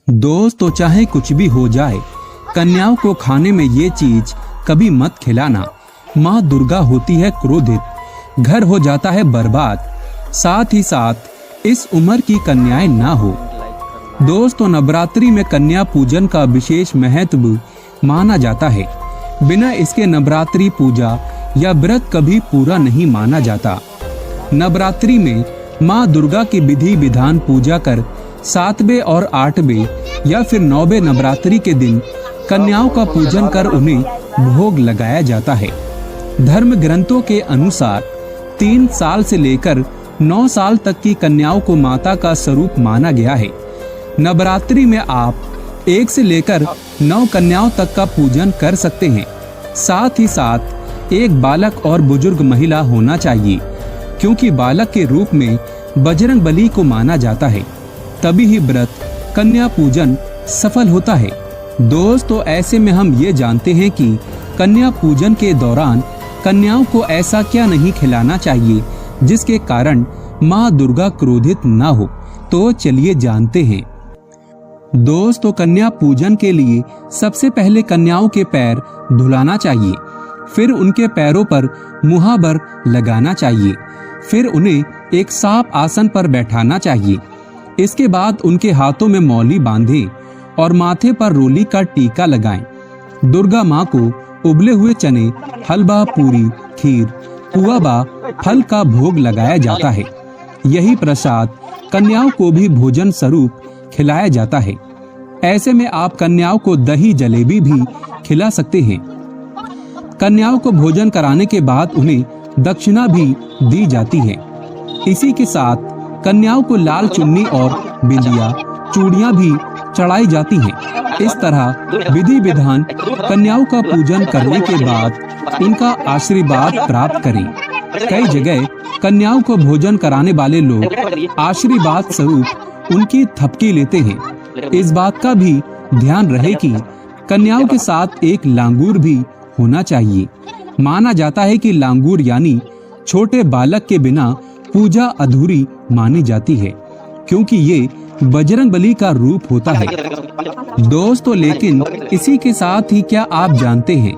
दोस्तों, चाहे कुछ भी हो जाए, कन्याओं को खाने में ये चीज कभी मत खिलाना। माँ दुर्गा होती है क्रोधित, घर हो जाता है बर्बाद। साथ ही साथ इस उम्र की कन्याएं ना हो। दोस्तों, नवरात्रि में कन्या पूजन का विशेष महत्व माना जाता है। बिना इसके नवरात्रि पूजा या व्रत कभी पूरा नहीं माना जाता। नवरात्रि में माँ दुर्गा की विधि विधान पूजा कर 7वें और 8वें या फिर 9वें नवरात्रि के दिन कन्याओं का पूजन कर उन्हें भोग लगाया जाता है। धर्म ग्रंथों के अनुसार 3 साल से लेकर 9 साल तक की कन्याओं को माता का स्वरूप माना गया है। नवरात्रि में आप 1 से लेकर 9 कन्याओं तक का पूजन कर सकते हैं। साथ ही साथ एक बालक और बुजुर्ग महिला होना चाहिए, क्योंकि बालक के रूप में बजरंग बली को माना जाता है। तभी ही व्रत कन्या पूजन सफल होता है। दोस्तों, ऐसे में हम ये जानते हैं कि कन्या पूजन के दौरान कन्याओं को ऐसा क्या नहीं खिलाना चाहिए जिसके कारण माँ दुर्गा क्रोधित ना हो। तो चलिए जानते हैं। दोस्तों, कन्या पूजन के लिए सबसे पहले कन्याओं के पैर धुलाना चाहिए, फिर उनके पैरों पर मुहावर लगाना चाहिए, फिर उन्हें एक साफ आसन पर बैठाना चाहिए। इसके बाद उनके हाथों में मौली बांधें और माथे पर रोली का टीका लगाएं। दुर्गा माँ को उबले हुए चने, हलवा, पूरी, खीर, पुआ, फल का भोग लगाया जाता है। यही प्रसाद कन्याओं को भी भोजन स्वरूप खिलाया जाता है। ऐसे में आप कन्याओं को दही जलेबी भी खिला सकते हैं। कन्याओं को भोजन कराने के बाद उन्हें दक्षिणा भी दी जाती है। इसी के साथ कन्याओं को लाल चुन्नी और बिंदिया, चूड़ियां भी चढ़ाई जाती हैं। इस तरह विधि विधान कन्याओं का पूजन करने के बाद उनका आशीर्वाद प्राप्त करें। कई जगह कन्याओं को भोजन कराने वाले लोग आशीर्वाद स्वरूप उनकी थपकी लेते हैं। इस बात का भी ध्यान रहे कि कन्याओं के साथ एक लांगूर भी होना चाहिए। माना जाता है कि लांगूर यानी छोटे बालक के बिना पूजा अधूरी मानी जाती है, क्योंकि ये बजरंग बली का रूप होता है। दोस्तों, लेकिन इसी के साथ ही क्या आप जानते हैं,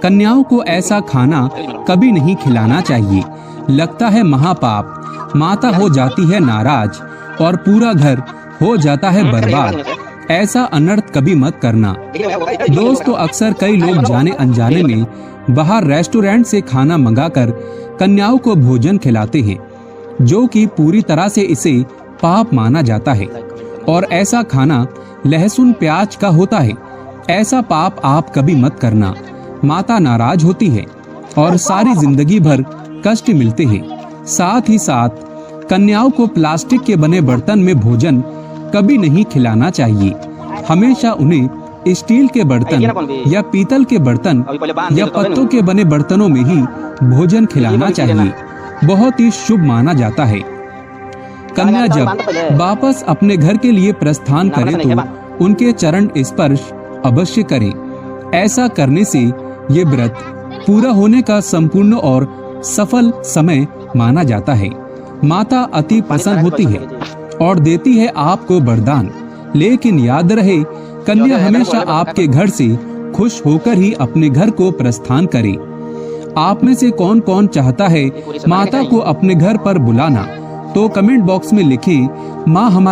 कन्याओं को ऐसा खाना कभी नहीं खिलाना चाहिए। लगता है महापाप, माता हो जाती है नाराज और पूरा घर हो जाता है बर्बाद। ऐसा अनर्थ कभी मत करना। दोस्तों, अक्सर कई लोग जाने अनजाने में बाहर रेस्टोरेंट से खाना मंगाकर कन्याओं को भोजन खिलाते हैं, जो कि पूरी तरह से इसे पाप माना जाता है और ऐसा खाना लहसुन प्याज का होता है। ऐसा पाप आप कभी मत करना। माता नाराज होती है और सारी जिंदगी भर कष्ट मिलते हैं। साथ ही साथ कन्याओं को प्लास्टिक के बने बर्तन में भोजन कभी नहीं खिलाना चाहिए। हमेशा उन्हें स्टील के बर्तन या पीतल के बर्तन या पत्तों के बने बर्तनों में ही भोजन खिलाना चाहिए। बहुत ही शुभ माना जाता है। कन्या जब वापस अपने घर के लिए प्रस्थान करे तो उनके चरण स्पर्श अवश्य करें। ऐसा करने से ये व्रत पूरा होने का संपूर्ण और सफल समय माना जाता है। माता अति प्रसन्न होती है और देती है आपको वरदान। लेकिन याद रहे, कन्या हमेशा आपके घर से खुश होकर ही अपने घर को प्रस्थान करे। आप में से कौन कौन चाहता है माता को अपने घर पर बुलाना? तो कमेंट बॉक्स में लिखें, माँ हमारे